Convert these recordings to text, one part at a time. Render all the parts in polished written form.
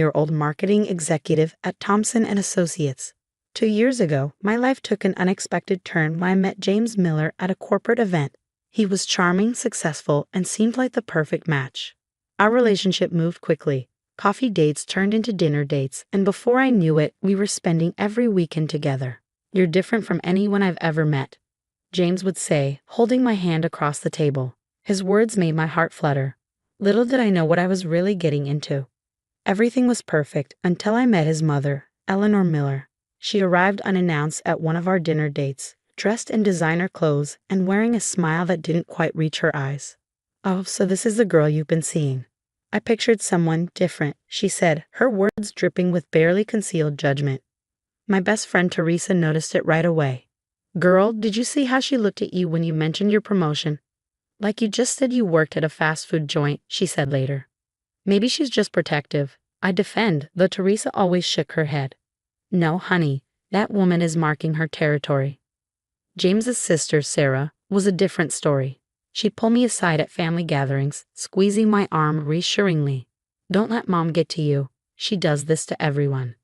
20-year-old marketing executive at Thompson & Associates. 2 years ago, my life took an unexpected turn when I met James Miller at a corporate event. He was charming, successful, and seemed like the perfect match. Our relationship moved quickly. Coffee dates turned into dinner dates, and before I knew it, we were spending every weekend together. "You're different from anyone I've ever met," James would say, holding my hand across the table. His words made my heart flutter. Little did I know what I was really getting into. Everything was perfect until I met his mother, Eleanor Miller. She arrived unannounced at one of our dinner dates, dressed in designer clothes and wearing a smile that didn't quite reach her eyes. "Oh, so this is the girl you've been seeing." "I pictured someone different," she said, her words dripping with barely concealed judgment. My best friend Teresa noticed it right away. "Girl, did you see how she looked at you when you mentioned your promotion? Like you just said you worked at a fast food joint," she said later. "Maybe she's just protective," I defend, though Teresa always shook her head. "No, honey, that woman is marking her territory." James's sister, Sarah, was a different story. She'd pull me aside at family gatherings, squeezing my arm reassuringly. "Don't let Mom get to you. She does this to everyone."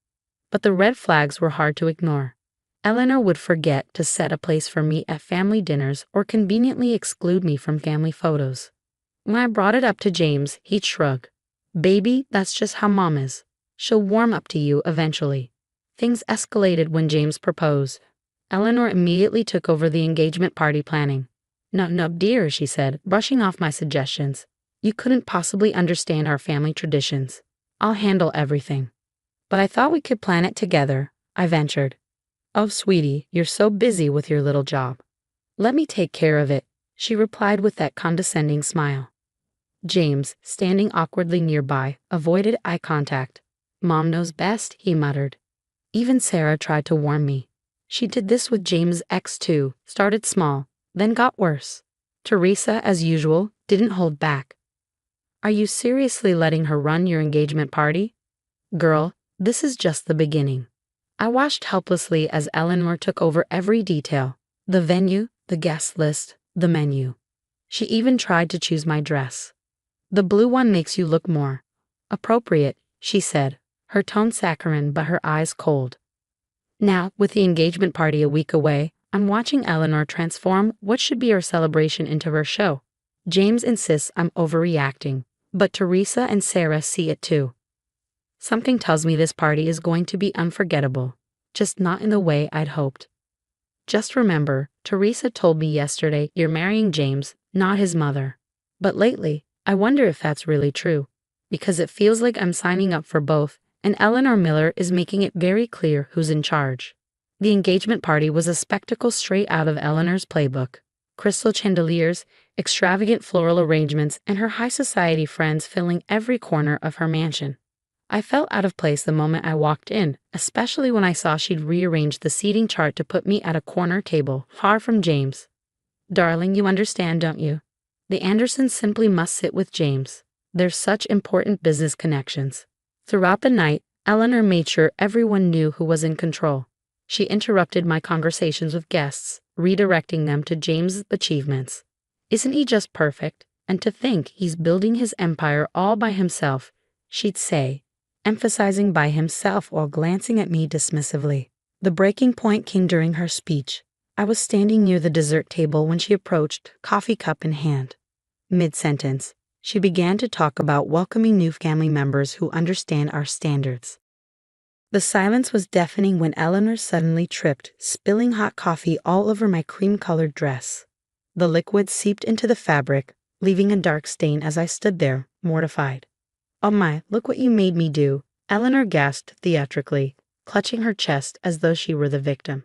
But the red flags were hard to ignore. Eleanor would forget to set a place for me at family dinners or conveniently exclude me from family photos. When I brought it up to James, he'd shrug. "Baby, that's just how Mom is. She'll warm up to you eventually." Things escalated when James proposed. Eleanor immediately took over the engagement party planning. No, dear," she said, brushing off my suggestions. "You couldn't possibly understand our family traditions. I'll handle everything." "But I thought we could plan it together," I ventured. "Oh, sweetie, you're so busy with your little job." "Let me take care of it," she replied with that condescending smile. James, standing awkwardly nearby, avoided eye contact. "Mom knows best," he muttered. Even Sarah tried to warn me. She did this with James' ex too, started small, then got worse. Teresa, as usual, didn't hold back. "Are you seriously letting her run your engagement party?" "Girl, this is just the beginning." I watched helplessly as Eleanor took over every detail: the venue, the guest list, the menu. She even tried to choose my dress. "The blue one makes you look more appropriate," she said, her tone saccharine but her eyes cold. Now, with the engagement party a week away, I'm watching Eleanor transform what should be our celebration into her show. James insists I'm overreacting, but Teresa and Sarah see it too. Something tells me this party is going to be unforgettable, just not in the way I'd hoped. "Just remember, Teresa told me yesterday you're marrying James, not his mother." But lately, I wonder if that's really true, because it feels like I'm signing up for both, and Eleanor Miller is making it very clear who's in charge. The engagement party was a spectacle straight out of Eleanor's playbook. Crystal chandeliers, extravagant floral arrangements, and her high society friends filling every corner of her mansion. I felt out of place the moment I walked in, especially when I saw she'd rearranged the seating chart to put me at a corner table, far from James. "Darling, you understand, don't you? The Andersons simply must sit with James. There's such important business connections." Throughout the night, Eleanor made sure everyone knew who was in control. She interrupted my conversations with guests, redirecting them to James' achievements. "Isn't he just perfect? And to think he's building his empire all by himself," she'd say, emphasizing by himself while glancing at me dismissively. The breaking point came during her speech. I was standing near the dessert table when she approached, coffee cup in hand. Mid-sentence, she began to talk about welcoming new family members who understand our standards. The silence was deafening when Eleanor suddenly tripped, spilling hot coffee all over my cream-colored dress. The liquid seeped into the fabric, leaving a dark stain as I stood there, mortified. "Oh my, look what you made me do," Eleanor gasped theatrically, clutching her chest as though she were the victim.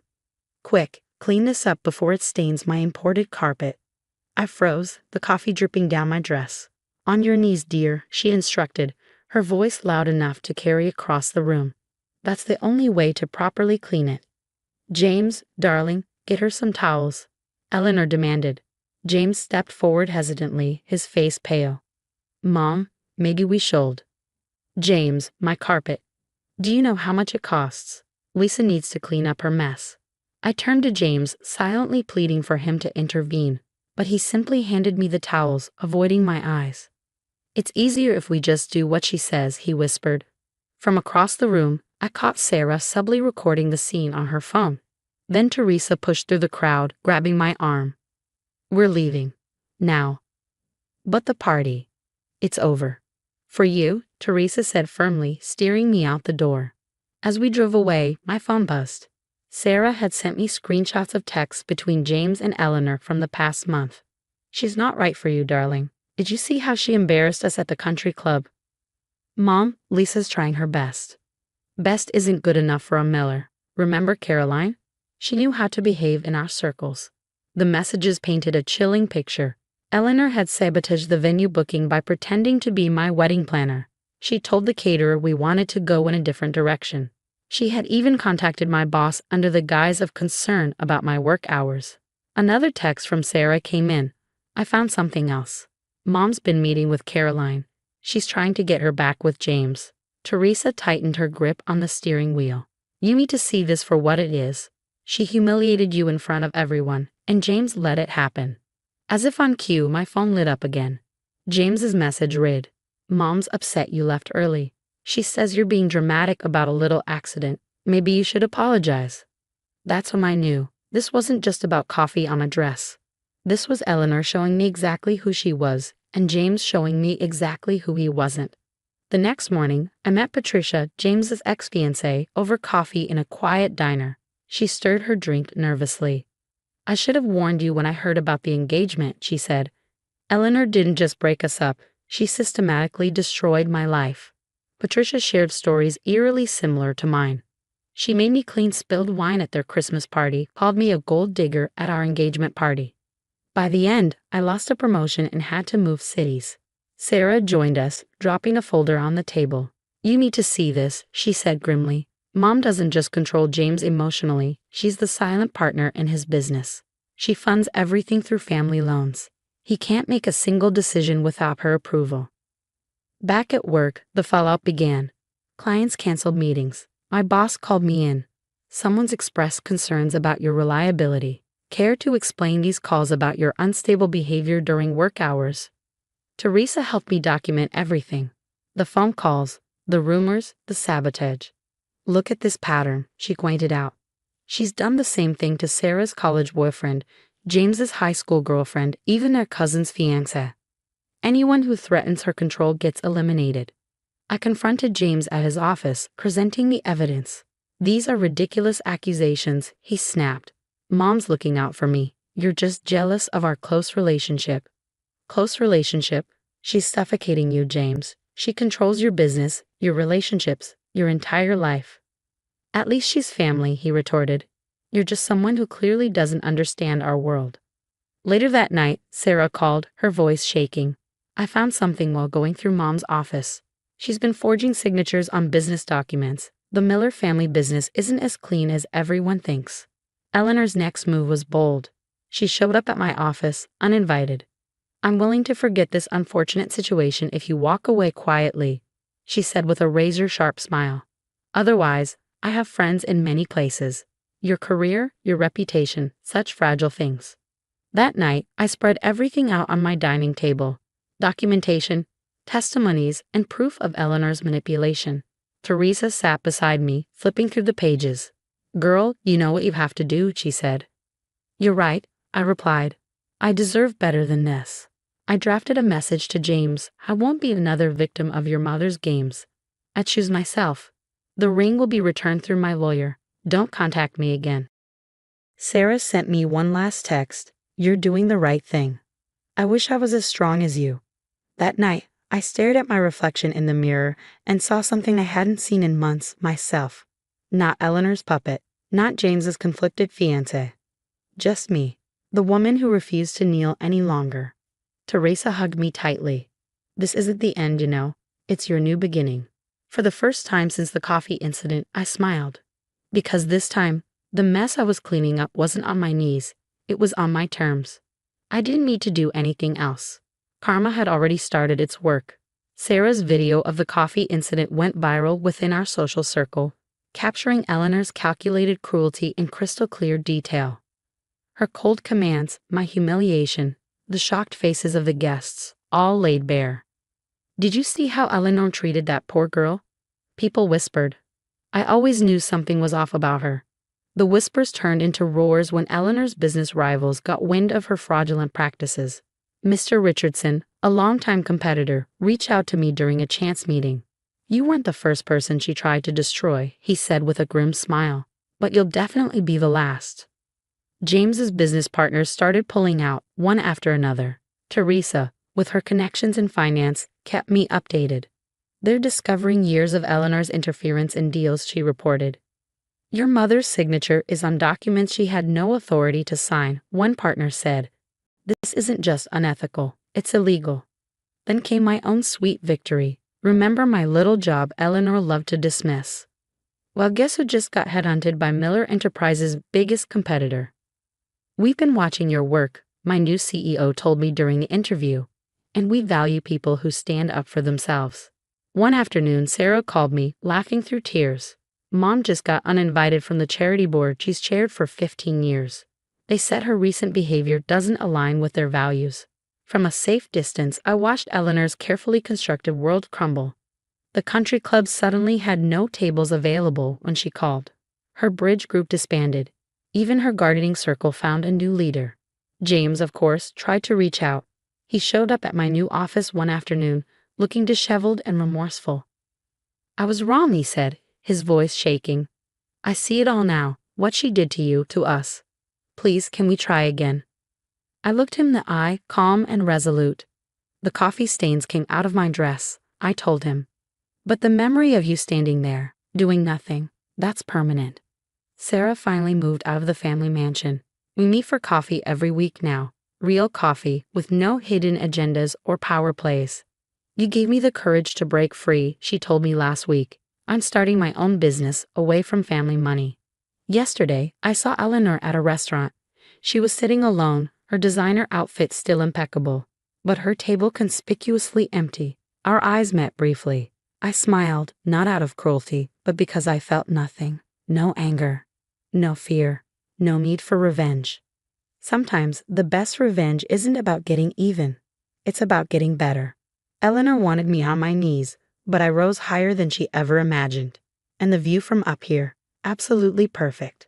"Quick, clean this up before it stains my imported carpet." I froze, the coffee dripping down my dress. "On your knees, dear," she instructed, her voice loud enough to carry across the room. "That's the only way to properly clean it." "James, darling, get her some towels," Eleanor demanded. James stepped forward hesitantly, his face pale. "Mom, maybe we should." "James, my carpet. Do you know how much it costs? Lisa needs to clean up her mess." I turned to James, silently pleading for him to intervene, but he simply handed me the towels, avoiding my eyes. "It's easier if we just do what she says," he whispered. From across the room, I caught Sarah subtly recording the scene on her phone. Then Teresa pushed through the crowd, grabbing my arm. "We're leaving. Now." "But the party. It's over." "For you," Teresa said firmly, steering me out the door. As we drove away, my phone buzzed. Sarah had sent me screenshots of texts between James and Eleanor from the past month. "She's not right for you, darling. Did you see how she embarrassed us at the country club?" "Mom, Lisa's trying her best." "Best isn't good enough for a Miller. Remember Caroline? She knew how to behave in our circles." The messages painted a chilling picture. Eleanor had sabotaged the venue booking by pretending to be my wedding planner. She told the caterer we wanted to go in a different direction. She had even contacted my boss under the guise of concern about my work hours. Another text from Sarah came in. "I found something else. Mom's been meeting with Caroline. She's trying to get her back with James." Teresa tightened her grip on the steering wheel. "You need to see this for what it is. She humiliated you in front of everyone, and James let it happen." As if on cue, my phone lit up again. James's message read, "Mom's upset you left early. She says you're being dramatic about a little accident. Maybe you should apologize." That's when I knew. This wasn't just about coffee on a dress. This was Eleanor showing me exactly who she was, and James showing me exactly who he wasn't. The next morning, I met Patricia, James's ex-fiancée, over coffee in a quiet diner. She stirred her drink nervously. "I should have warned you when I heard about the engagement," she said. "Eleanor didn't just break us up, she systematically destroyed my life." Patricia shared stories eerily similar to mine. She made me clean spilled wine at their Christmas party, called me a gold digger at our engagement party. By the end, I lost a promotion and had to move cities. Sarah joined us, dropping a folder on the table. "You need to see this," she said grimly. "Mom doesn't just control James emotionally, she's the silent partner in his business. She funds everything through family loans. He can't make a single decision without her approval." Back at work, the fallout began. Clients canceled meetings. My boss called me in. "Someone's expressed concerns about your reliability. Care to explain these calls about your unstable behavior during work hours?" Teresa helped me document everything. The phone calls, the rumors, the sabotage. "Look at this pattern," she pointed out. "She's done the same thing to Sarah's college boyfriend, James's high school girlfriend, even their cousin's fiancé. Anyone who threatens her control gets eliminated." I confronted James at his office, presenting the evidence. "These are ridiculous accusations," he snapped. "Mom's looking out for me. You're just jealous of our close relationship." "Close relationship? She's suffocating you, James. She controls your business, your relationships, your entire life." "At least she's family," he retorted. "You're just someone who clearly doesn't understand our world." Later that night, Sarah called, her voice shaking. "I found something while going through Mom's office. She's been forging signatures on business documents. The Miller family business isn't as clean as everyone thinks." Eleanor's next move was bold. She showed up at my office, uninvited. "I'm willing to forget this unfortunate situation if you walk away quietly," she said with a razor-sharp smile. "Otherwise, I have friends in many places. Your career, your reputation, such fragile things." That night, I spread everything out on my dining table. Documentation, testimonies, and proof of Eleanor's manipulation. Teresa sat beside me, flipping through the pages. "Girl, you know what you have to do," she said. "You're right," I replied. "I deserve better than this." I drafted a message to James. "I won't be another victim of your mother's games. I choose myself. The ring will be returned through my lawyer. Don't contact me again." Sarah sent me one last text. "You're doing the right thing. I wish I was as strong as you." That night, I stared at my reflection in the mirror and saw something I hadn't seen in months myself. Not Eleanor's puppet, not James's conflicted fiancé. Just me, the woman who refused to kneel any longer. Teresa hugged me tightly. "This isn't the end, you know. It's your new beginning." For the first time since the coffee incident, I smiled. Because this time, the mess I was cleaning up wasn't on my knees. It was on my terms. I didn't need to do anything else. Karma had already started its work. Sarah's video of the coffee incident went viral within our social circle, capturing Eleanor's calculated cruelty in crystal clear detail. Her cold commands, my humiliation, the shocked faces of the guests, all laid bare. "Did you see how Eleanor treated that poor girl? People whispered. I always knew something was off about her. The whispers turned into roars when Eleanor's business rivals got wind of her fraudulent practices. Mr. Richardson, a longtime competitor, reached out to me during a chance meeting. You weren't the first person she tried to destroy, he said with a grim smile, but you'll definitely be the last. James's business partners started pulling out, one after another. Teresa, with her connections in finance, kept me updated. They're discovering years of Eleanor's interference in deals, she reported. Your mother's signature is on documents she had no authority to sign, one partner said. This isn't just unethical, it's illegal. Then came my own sweet victory. Remember my little job Eleanor loved to dismiss. Well, guess who just got headhunted by Miller Enterprises' biggest competitor? We've been watching your work, my new CEO told me during the interview, and we value people who stand up for themselves. One afternoon, Sarah called me, laughing through tears. Mom just got uninvited from the charity board she's chaired for 15 years. They said her recent behavior doesn't align with their values. From a safe distance, I watched Eleanor's carefully constructed world crumble. The country club suddenly had no tables available when she called. Her bridge group disbanded. Even her gardening circle found a new leader. James, of course, tried to reach out. He showed up at my new office one afternoon, looking disheveled and remorseful. I was wrong, he said, his voice shaking. I see it all now, what she did to you, to us. Please, can we try again? I looked him in the eye, calm and resolute. The coffee stains came out of my dress, I told him. But the memory of you standing there, doing nothing, that's permanent. Sarah finally moved out of the family mansion. We meet for coffee every week now, real coffee with no hidden agendas or power plays. You gave me the courage to break free, she told me last week. I'm starting my own business away from family money. Yesterday, I saw Eleanor at a restaurant. She was sitting alone, her designer outfit still impeccable, but her table conspicuously empty. Our eyes met briefly. I smiled, not out of cruelty, but because I felt nothing. No anger, no fear, no need for revenge. Sometimes the best revenge isn't about getting even. It's about getting better. Eleanor wanted me on my knees, but I rose higher than she ever imagined. And the view from up here, absolutely perfect.